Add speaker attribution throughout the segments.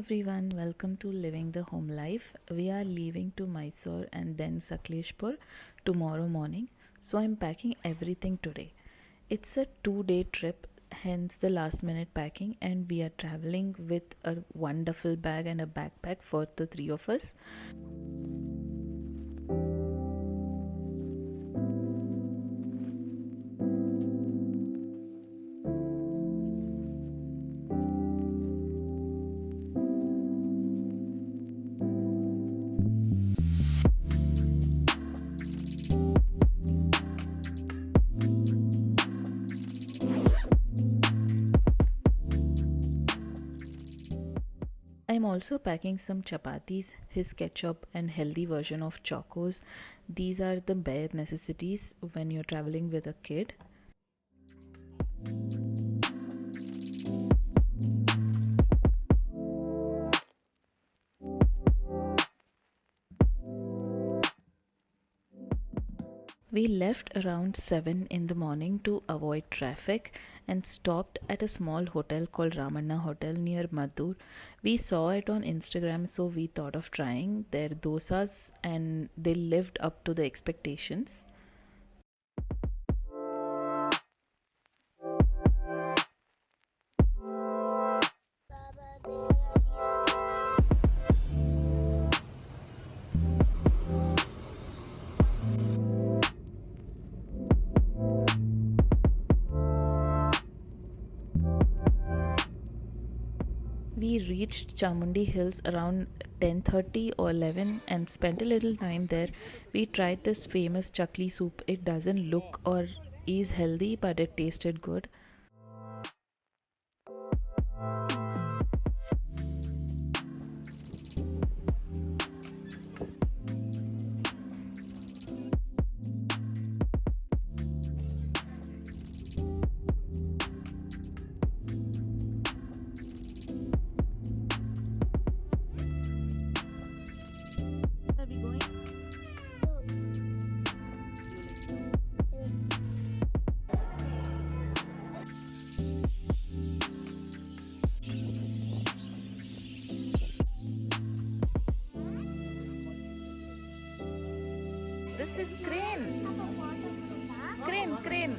Speaker 1: everyone, welcome to Living the Home Life. We are leaving to Mysore and then Sakleshpur tomorrow morning, so I'm packing everything today. It's a 2 day trip, hence the last minute packing, and we are traveling with a wonderful bag and a backpack for the three of us. I'm also packing some chapatis, his ketchup, and healthy version of chocos. These are the bare necessities when you're traveling with a kid. We left around 7 in the morning to avoid traffic and stopped at a small hotel called Ramanna Hotel near Madur. We saw it on Instagram, so we thought of trying their dosas and they lived up to the expectations. We reached Chamundi Hills around 10:30 or 11 and spent a little time there. We tried this famous chakli soup. It doesn't look or is healthy, but it tasted good. Are we going? This is crane. Crane.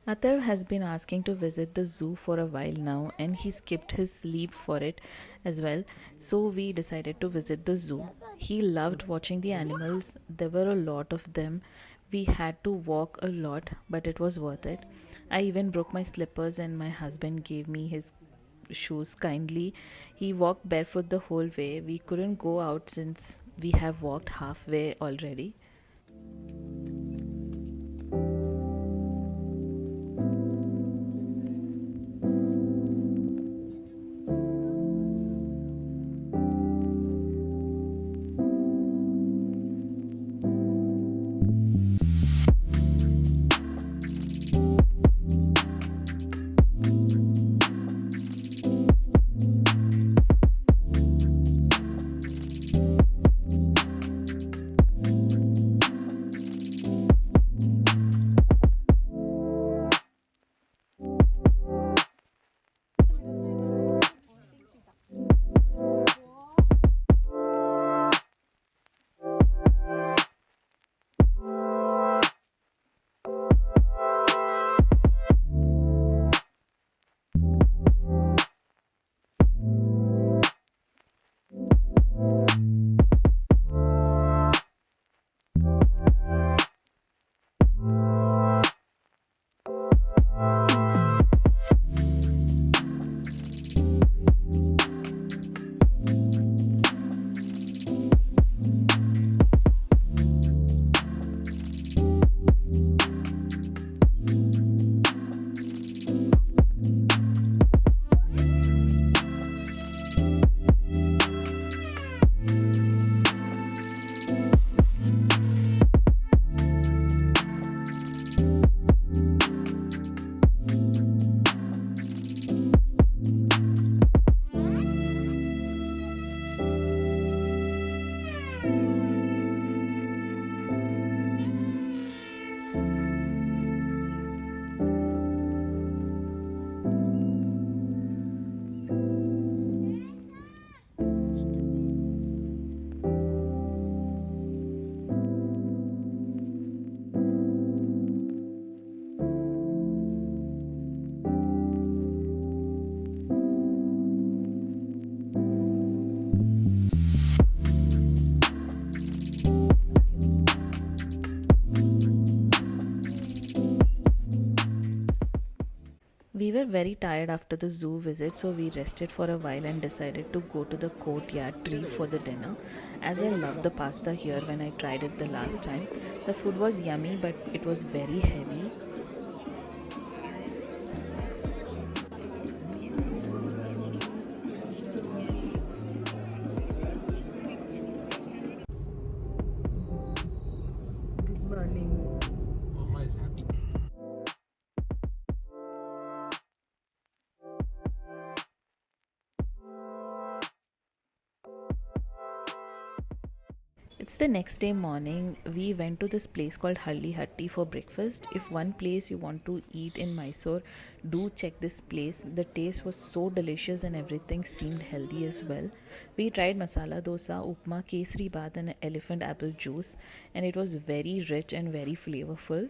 Speaker 1: Atar has been asking to visit the zoo for a while now and he skipped his sleep for it as well. So we decided to visit the zoo. He loved watching the animals. There were a lot of them. We had to walk a lot, but it was worth it. I even broke my slippers and my husband gave me his shoes kindly. He walked barefoot the whole way. We couldn't go out since we have walked halfway already. We were very tired after the zoo visit, so we rested for a while and decided to go to the courtyard tree for the dinner. As I loved the pasta here when I tried it the last time, the food was yummy but it was very heavy.
Speaker 2: Good morning.
Speaker 3: Mama is happy.
Speaker 1: It's the next day morning. We went to this place called Halli Hatti for breakfast. If one place you want to eat in Mysore, do check this place. The taste was so delicious and everything seemed healthy as well. We tried masala dosa, upma, kesri bath and elephant apple juice, and it was very rich and very flavorful.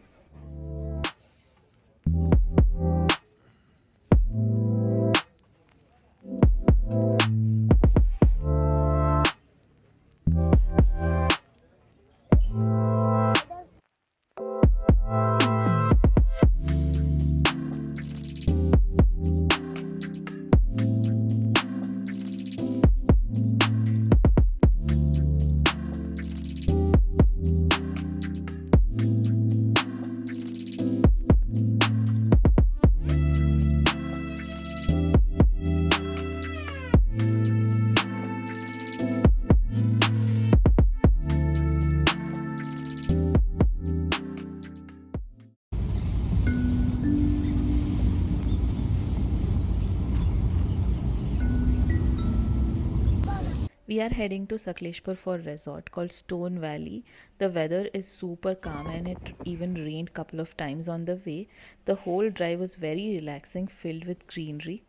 Speaker 1: We are heading to Sakleshpur for a resort called Stone Valley. The weather is super calm and it even rained couple of times on the way. The whole drive was very relaxing, filled with greenery.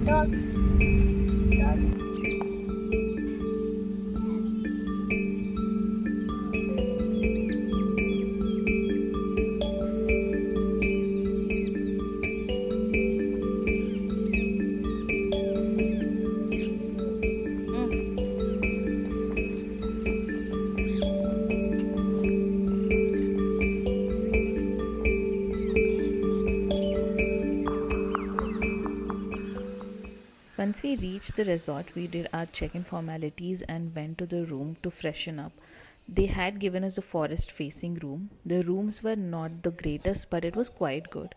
Speaker 2: Dogs. Dogs.
Speaker 1: Once we reached the resort, we did our check in formalities and went to the room to freshen up. They had given us a forest facing room. The rooms were not the greatest, but it was quite good.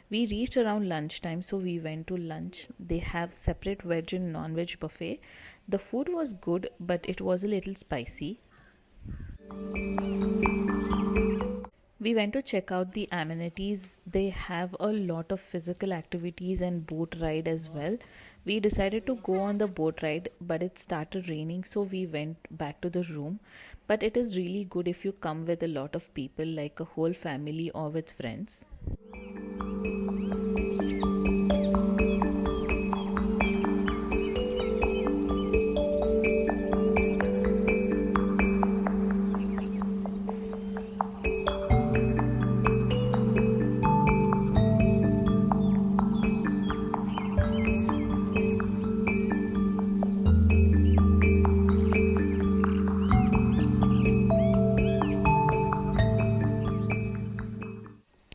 Speaker 1: We reached around lunchtime, so we went to lunch. They have separate veg and non-veg buffet. The food was good, but it was a little spicy. We went to check out the amenities. They have a lot of physical activities and boat ride as well. We decided to go on the boat ride, but it started raining, so we went back to the room. But it is really good if you come with a lot of people, like a whole family or with friends.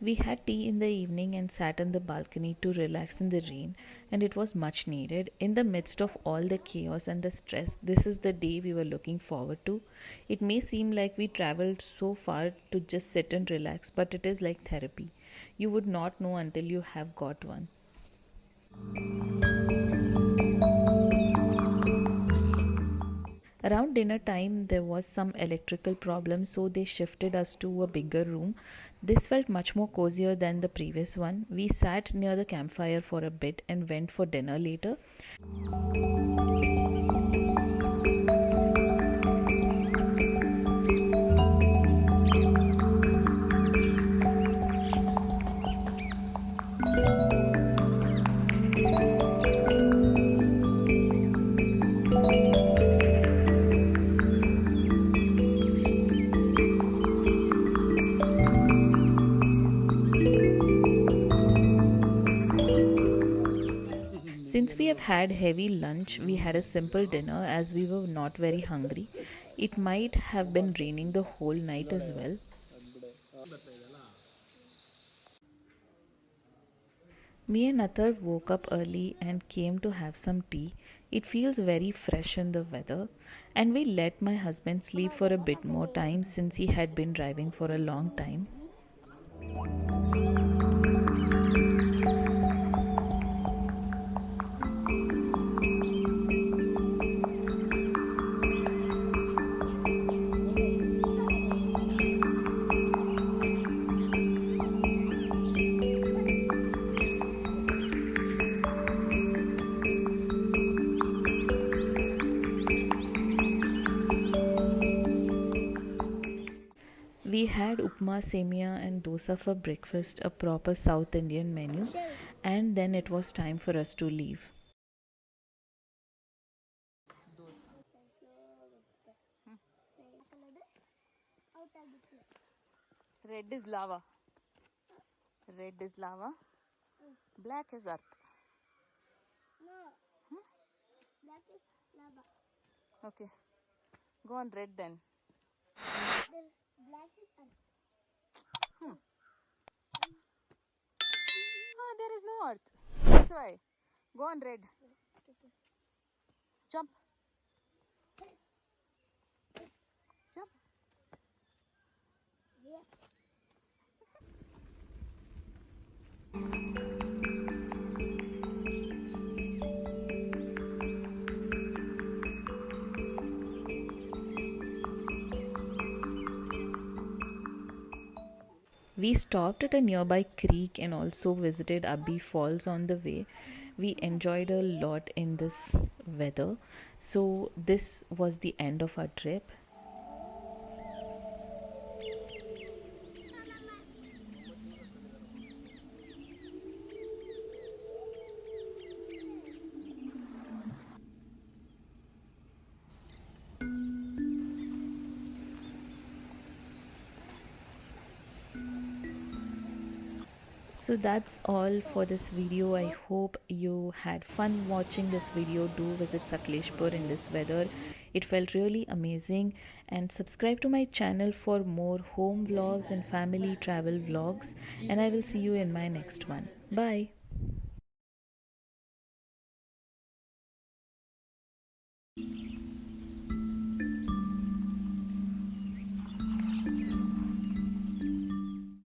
Speaker 1: We had tea in the evening and sat on the balcony to relax in the rain, and it was much needed. In the midst of all the chaos and the stress, this is the day we were looking forward to. It may seem like we traveled so far to just sit and relax, but it is like therapy. You would not know until you have got one. Around dinner time, there was some electrical problem, so they shifted us to a bigger room. This felt much more cozier than the previous one. We sat near the campfire for a bit and went for dinner later. Since we have had heavy lunch, we had a simple dinner as we were not very hungry. It might have been raining the whole night as well. Me and Athar woke up early and came to have some tea. It feels very fresh in the weather, and we let my husband sleep for a bit more time since he had been driving for a long time. We had upma, semia, and dosa for breakfast, a proper South Indian menu, and then it was time for us to leave. Red is lava. Red is lava. Black is earth. Okay. Go on red then. Ah, there is no earth. That's why. Go on red. Jump. Jump. We stopped at a nearby creek and also visited Abbi Falls on the way. We enjoyed a lot in this weather. So, this was the end of our trip. So that's all for this video. I hope you had fun watching this video. Do visit Sakleshpur in this weather. It felt really amazing. And subscribe to my channel for more home vlogs and family travel vlogs. And I will see you in my next one. Bye.